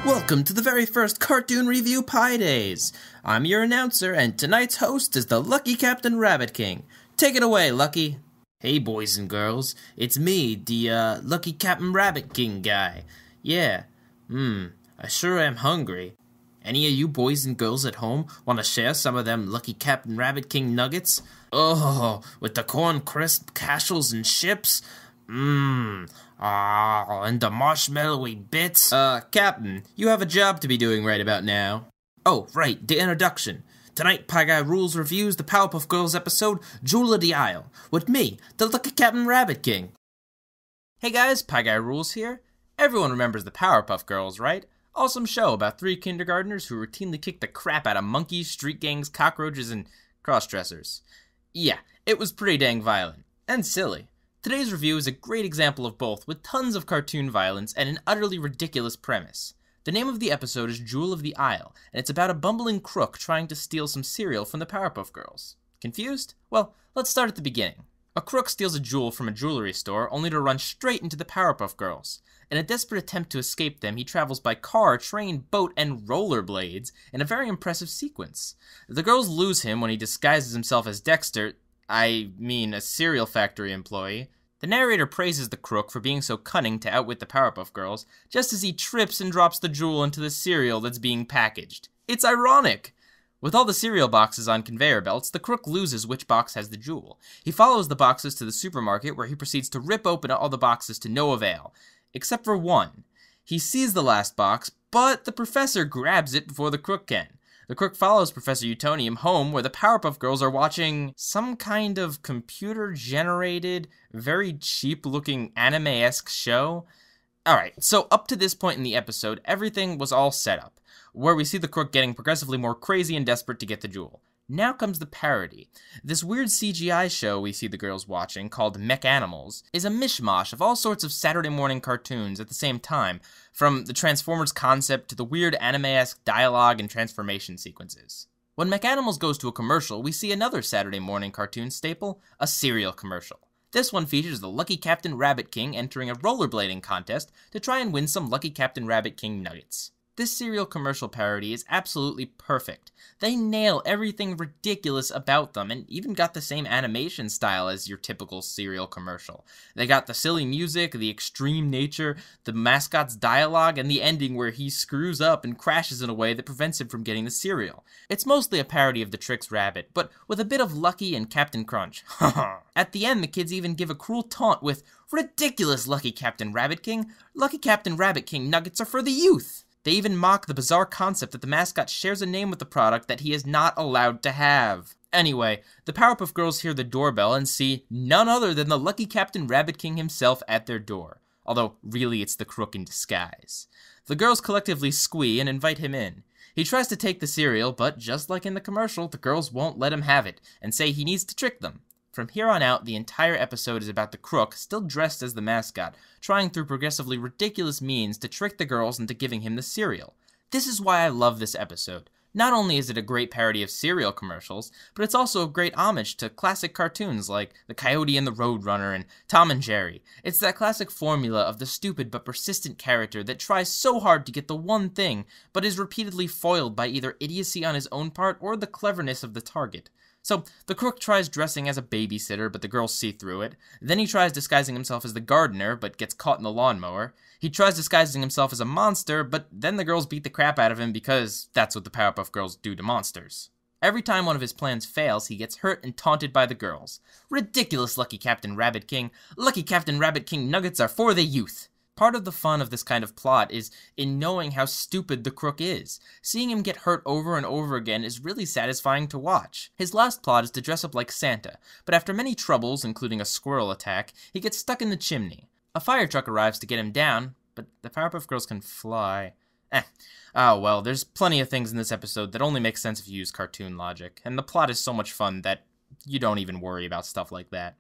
Welcome to the very first Cartoon Review Piedays. I'm your announcer, and tonight's host is the Lucky Captain Rabbit King. Take it away, Lucky. Hey, boys and girls. It's me, the, Lucky Captain Rabbit King guy. Yeah. I sure am hungry. Any of you boys and girls at home want to share some of them Lucky Captain Rabbit King nuggets? Oh, with the corn crisp cashels and chips? And the marshmallowy bits. Captain, you have a job to be doing right about now. Oh, right, the introduction. Tonight, Pieguyrulz reviews the Powerpuff Girls episode, Jewel of the Isle, with me, the Lucky Captain Rabbit King. Hey guys, Pieguyrulz here. Everyone remembers the Powerpuff Girls, right? Awesome show about 3 kindergartners who routinely kick the crap out of monkeys, street gangs, cockroaches, and cross-dressers. Yeah, it was pretty dang violent. And silly. Today's review is a great example of both, with tons of cartoon violence and an utterly ridiculous premise. The name of the episode is Jewel of the Isle, and it's about a bumbling crook trying to steal some cereal from the Powerpuff Girls. Confused? Well, let's start at the beginning. A crook steals a jewel from a jewelry store, only to run straight into the Powerpuff Girls. In a desperate attempt to escape them, he travels by car, train, boat, and rollerblades in a very impressive sequence. The girls lose him when he disguises himself as Dexter, a cereal factory employee. The narrator praises the crook for being so cunning to outwit the Powerpuff Girls, just as he trips and drops the jewel into the cereal that's being packaged. It's ironic! With all the cereal boxes on conveyor belts, the crook loses which box has the jewel. He follows the boxes to the supermarket, where he proceeds to rip open all the boxes to no avail. Except for one. He sees the last box, but the professor grabs it before the crook can. The crook follows Professor Utonium home, where the Powerpuff Girls are watching some kind of computer-generated, very cheap-looking anime-esque show. Alright, so up to this point in the episode, everything was all set up, where we see the crook getting progressively more crazy and desperate to get the jewel. Now comes the parody. This weird CGI show we see the girls watching, called McAnimals, is a mishmash of all sorts of Saturday morning cartoons at the same time, from the Transformers concept to the weird anime-esque dialogue and transformation sequences. When McAnimals goes to a commercial, we see another Saturday morning cartoon staple, a cereal commercial. This one features the Lucky Captain Rabbit King entering a rollerblading contest to try and win some Lucky Captain Rabbit King nuggets. This cereal commercial parody is absolutely perfect. They nail everything ridiculous about them, and even got the same animation style as your typical cereal commercial. They got the silly music, the extreme nature, the mascot's dialogue, and the ending where he screws up and crashes in a way that prevents him from getting the cereal. It's mostly a parody of the Trix Rabbit, but with a bit of Lucky and Captain Crunch. At the end, the kids even give a cruel taunt with, "Ridiculous, Lucky Captain Rabbit King! Lucky Captain Rabbit King nuggets are for the youth!" They even mock the bizarre concept that the mascot shares a name with the product that he is not allowed to have. Anyway, the Powerpuff Girls hear the doorbell and see none other than the Lucky Captain Rabbit King himself at their door. Although, really, it's the crook in disguise. The girls collectively squee and invite him in. He tries to take the cereal, but just like in the commercial, the girls won't let him have it, and say he needs to trick them. From here on out, the entire episode is about the crook, still dressed as the mascot, trying through progressively ridiculous means to trick the girls into giving him the cereal. This is why I love this episode. Not only is it a great parody of cereal commercials, but it's also a great homage to classic cartoons like The Coyote and the Roadrunner and Tom and Jerry. It's that classic formula of the stupid but persistent character that tries so hard to get the one thing, but is repeatedly foiled by either idiocy on his own part or the cleverness of the target. So, the crook tries dressing as a babysitter, but the girls see through it. Then he tries disguising himself as the gardener, but gets caught in the lawnmower. He tries disguising himself as a monster, but then the girls beat the crap out of him because that's what the Powerpuff Girls do to monsters. Every time one of his plans fails, he gets hurt and taunted by the girls. "Ridiculous, Lucky Captain Rabbit King! Lucky Captain Rabbit King nuggets are for the youth!" Part of the fun of this kind of plot is in knowing how stupid the crook is. Seeing him get hurt over and over again is really satisfying to watch. His last plot is to dress up like Santa, but after many troubles, including a squirrel attack, he gets stuck in the chimney. A fire truck arrives to get him down, but the Powerpuff Girls can fly. Oh well, there's plenty of things in this episode that only make sense if you use cartoon logic, and the plot is so much fun that you don't even worry about stuff like that.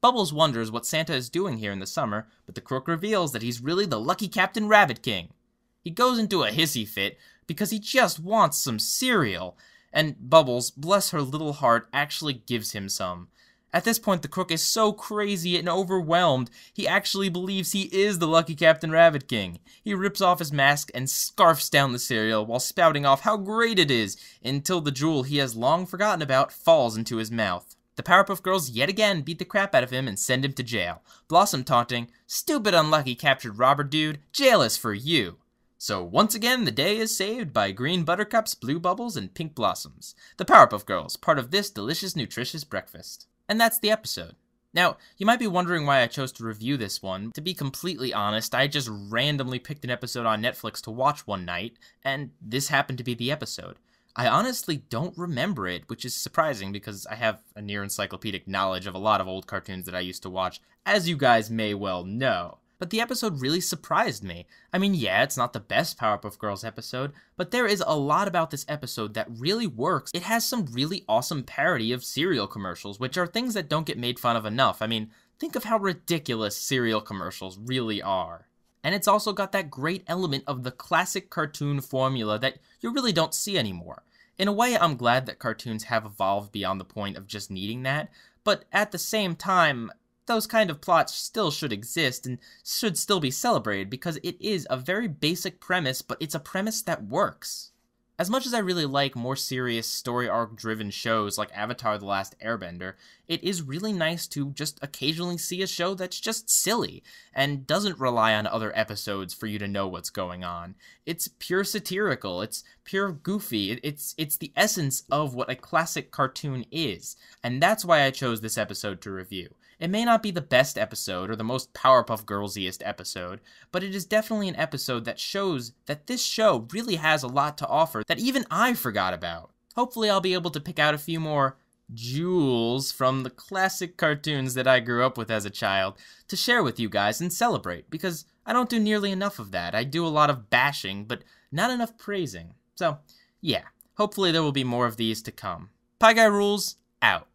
Bubbles wonders what Santa is doing here in the summer, but the crook reveals that he's really the Lucky Captain Rabbit King. He goes into a hissy fit because he just wants some cereal, and Bubbles, bless her little heart, actually gives him some. At this point, the Crook is so crazy and overwhelmed, he actually believes he is the lucky Captain Rabbit King. He rips off his mask and scarfs down the cereal while spouting off how great it is, until the jewel he has long forgotten about falls into his mouth. The Powerpuff Girls yet again beat the crap out of him and send him to jail, Blossom taunting, "Stupid unlucky captured robber dude, jail is for you." So once again, the day is saved by green buttercups, blue bubbles, and pink blossoms. The Powerpuff Girls, part of this delicious, nutritious breakfast. And that's the episode. Now, you might be wondering why I chose to review this one. To be completely honest, I just randomly picked an episode on Netflix to watch one night, and this happened to be the episode. I honestly don't remember it, which is surprising because I have a near encyclopedic knowledge of a lot of old cartoons that I used to watch, as you guys may well know. But the episode really surprised me. I mean, yeah, it's not the best Powerpuff Girls episode, but there is a lot about this episode that really works. It has some really awesome parody of cereal commercials, which are things that don't get made fun of enough. I mean, think of how ridiculous cereal commercials really are. And it's also got that great element of the classic cartoon formula that you really don't see anymore. In a way, I'm glad that cartoons have evolved beyond the point of just needing that, but at the same time, those kind of plots still should exist and should still be celebrated because it is a very basic premise, but it's a premise that works. As much as I really like more serious story arc driven shows like Avatar: The Last Airbender, it is really nice to just occasionally see a show that's just silly and doesn't rely on other episodes for you to know what's going on. It's pure satirical, it's pure goofy, it's the essence of what a classic cartoon is, and that's why I chose this episode to review. It may not be the best episode or the most Powerpuff Girlsiest episode, but it is definitely an episode that shows that this show really has a lot to offer that even I forgot about. Hopefully I'll be able to pick out a few more jewels from the classic cartoons that I grew up with as a child to share with you guys and celebrate, because I don't do nearly enough of that. I do a lot of bashing, but not enough praising. So, yeah, hopefully there will be more of these to come. Pieguyrulz, out.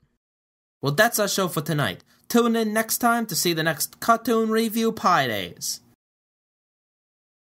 Well, that's our show for tonight. Tune in next time to see the next Cartoon Review Piedays.